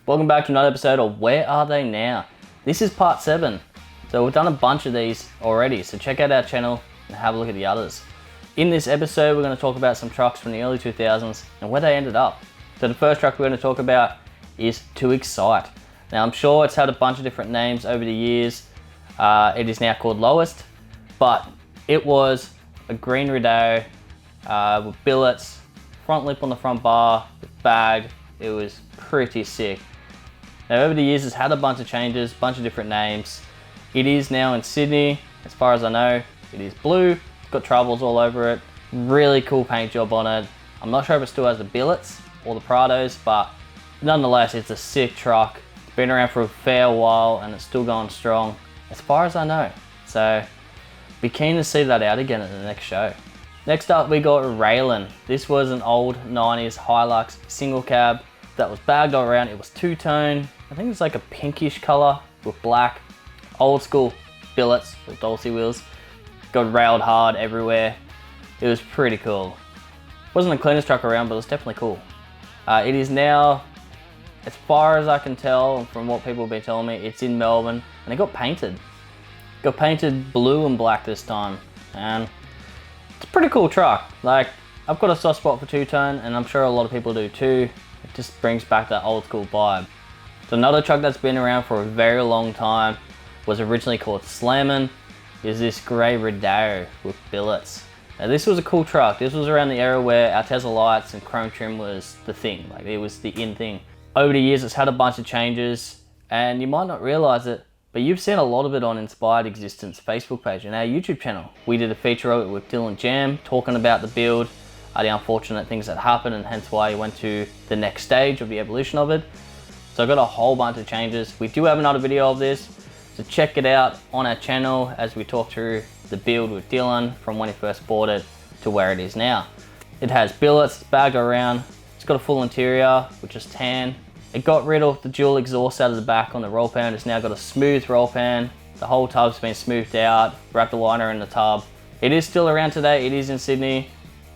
Welcome back to another episode of Where Are They Now? This is part 7. So we've done a bunch of these already, so check out our channel and have a look at the others. In this episode, we're going to talk about some trucks from the early 2000s and where they ended up. So the first truck we're going to talk about is To Excite. Now I'm sure it's had a bunch of different names over the years. It is now called Lowest, but it was a green Rodeo with billets, front lip on the front bar, with bag. It was pretty sick. Now over the years it's had a bunch of changes, bunch of different names. It is now in Sydney, as far as I know. It is blue, it's got troubles all over it. Really cool paint job on it. I'm not sure if it still has the billets or the Prados, but nonetheless it's a sick truck. It's been around for a fair while and it's still going strong, as far as I know. So be keen to see that out again at the next show. Next up we got Raylan. This was an old 90s Hilux single cab that was bagged all around. It was two-tone. I think it's like a pinkish color with black. Old school billets with Dulce wheels. Got railed hard everywhere. It was pretty cool. Wasn't the cleanest truck around, but it was definitely cool. It is now, as far as I can tell from what people have been telling me, it's in Melbourne and it got painted. Got painted blue and black this time, and it's a pretty cool truck. Like, I've got a soft spot for two-tone and I'm sure a lot of people do too. It just brings back that old school vibe. So another truck that's been around for a very long time, was originally called Slammin', is this grey Rodeo with billets. Now this was a cool truck. This was around the era where Altezza lights and chrome trim was the thing. Like, it was the in thing. Over the years it's had a bunch of changes and you might not realise it, but you've seen a lot of it on Inspired Existence Facebook page and our YouTube channel. We did a feature of it with Dylan Jam talking about the build, the unfortunate things that happened, and hence why he went to the next stage of the evolution of it. So I got a whole bunch of changes. We do have another video of this, so check it out on our channel as we talk through the build with Dylan from when he first bought it to where it is now. It has billets, bagged around, it's got a full interior which is tan. It got rid of the dual exhaust out of the back on the roll pan. It's now got a smooth roll pan. The whole tub's been smoothed out, wrapped a liner in the tub. It is still around today, it is in Sydney.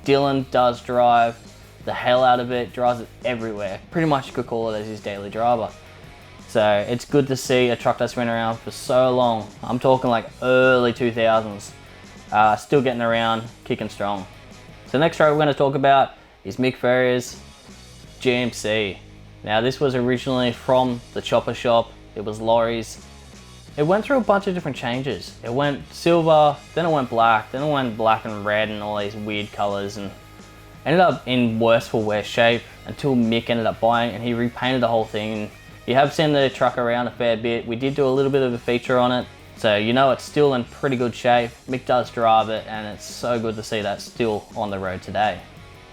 Dylan does drive the hell out of it, drives it everywhere. Pretty much you could call it as his daily driver. So it's good to see a truck that's been around for so long. I'm talking like early 2000s. Still getting around, kicking strong. So next truck we're going to talk about is Mick Ferrier's GMC. Now this was originally from the chopper shop. It was lorries. It went through a bunch of different changes. It went silver, then it went black, then it went black and red and all these weird colors, and ended up in worse for wear shape until Mick ended up buying it and he repainted the whole thing. You have seen the truck around a fair bit. We did do a little bit of a feature on it, so you know it's still in pretty good shape. Mick does drive it and it's so good to see that still on the road today.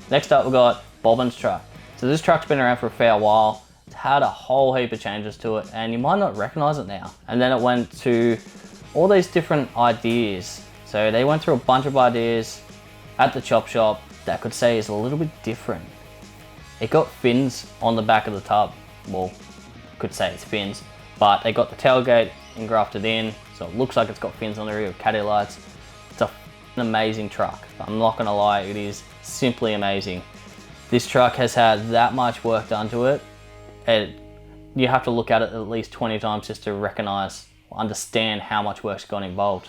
Next up we got Bobbin's truck. So this truck's been around for a fair while. It's had a whole heap of changes to it and you might not recognize it now. And then it went to all these different ideas. So they went through a bunch of ideas at the chop shop that I could say is a little bit different. It got fins on the back of the tub. Well, could say it's fins, but they got the tailgate engrafted in, so it looks like it's got fins on the rear with caddy lights. It's an amazing truck. I'm not gonna lie, it is simply amazing. This truck has had that much work done to it. You have to look at it at least 20 times just to recognize, understand how much work's gone involved.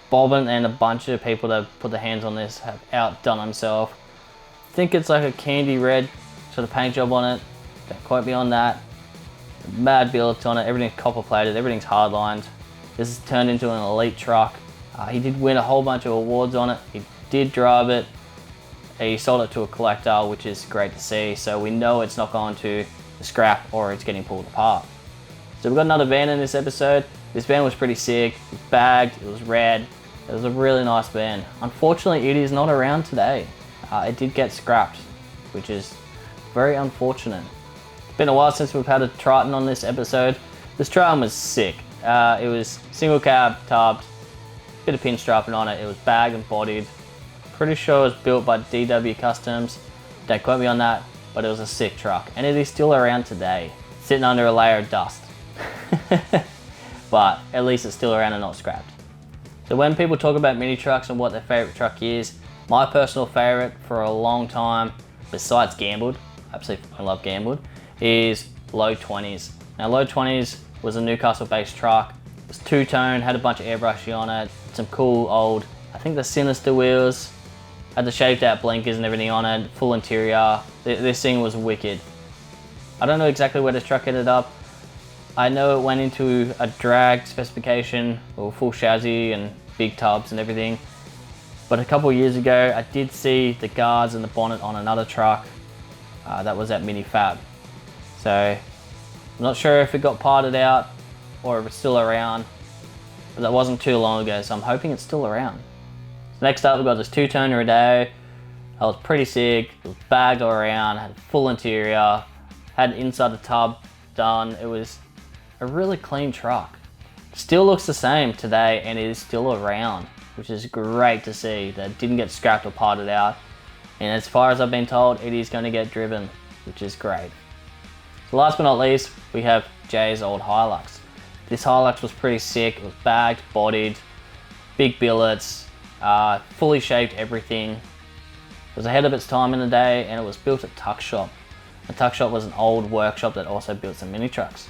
Bobbin and a bunch of people that have put their hands on this have outdone themselves. I think it's like a candy red sort of paint job on it. Don't quote me on that. Mad billets on it, everything's copper plated, everything's hard lined. This has turned into an elite truck. He did win a whole bunch of awards on it. He did drive it. He sold it to a collector, which is great to see. So we know it's not going to the scrap or it's getting pulled apart. So we've got another van in this episode. This van was pretty sick. It was bagged, it was red. It was a really nice van. Unfortunately, it is not around today. It did get scrapped, which is very unfortunate. It's been a while since we've had a Triton on this episode. This Triton was sick. It was single cab, tubbed, bit of pinstriping on it. It was bagged and bodied. Pretty sure it was built by DW Customs. Don't quote me on that, but it was a sick truck. And it is still around today, sitting under a layer of dust. But at least it's still around and not scrapped. So when people talk about mini trucks and what their favorite truck is, my personal favorite for a long time, besides Gambled, absolutely I love Gambled, is low 20s. Now low 20s was a Newcastle based truck. It was two-tone, had a bunch of airbrushing on it, some cool old, I think the Sinister wheels, had the shaped out blinkers and everything on it, full interior. This thing was wicked. I don't know exactly where this truck ended up. I know it went into a drag specification, or full chassis and big tubs and everything. But a couple of years ago, I did see the guards and the bonnet on another truck that was at Mini Fab. So I'm not sure if it got parted out or if it's still around, but that wasn't too long ago, so I'm hoping it's still around. So next up, we've got this two-tone Rodeo. That was pretty sick. It was bagged all around, had full interior, had inside the tub done. It was a really clean truck. Still looks the same today and it is still around, which is great to see that it didn't get scrapped or parted out. And as far as I've been told, it is going to get driven, which is great. So last but not least, we have Jay's old Hilux. This Hilux was pretty sick. It was bagged, bodied, big billets, fully shaped everything. It was ahead of its time in the day and it was built at Tuck Shop. The Tuck Shop was an old workshop that also built some mini trucks.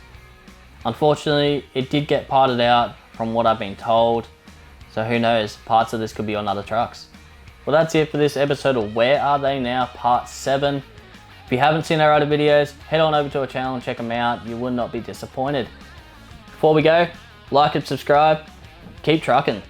Unfortunately, it did get parted out from what I've been told. So who knows, parts of this could be on other trucks. Well, that's it for this episode of Where Are They Now Part 7. If you haven't seen our other videos, head on over to our channel and check them out. You will not be disappointed. Before we go, like and subscribe. Keep trucking.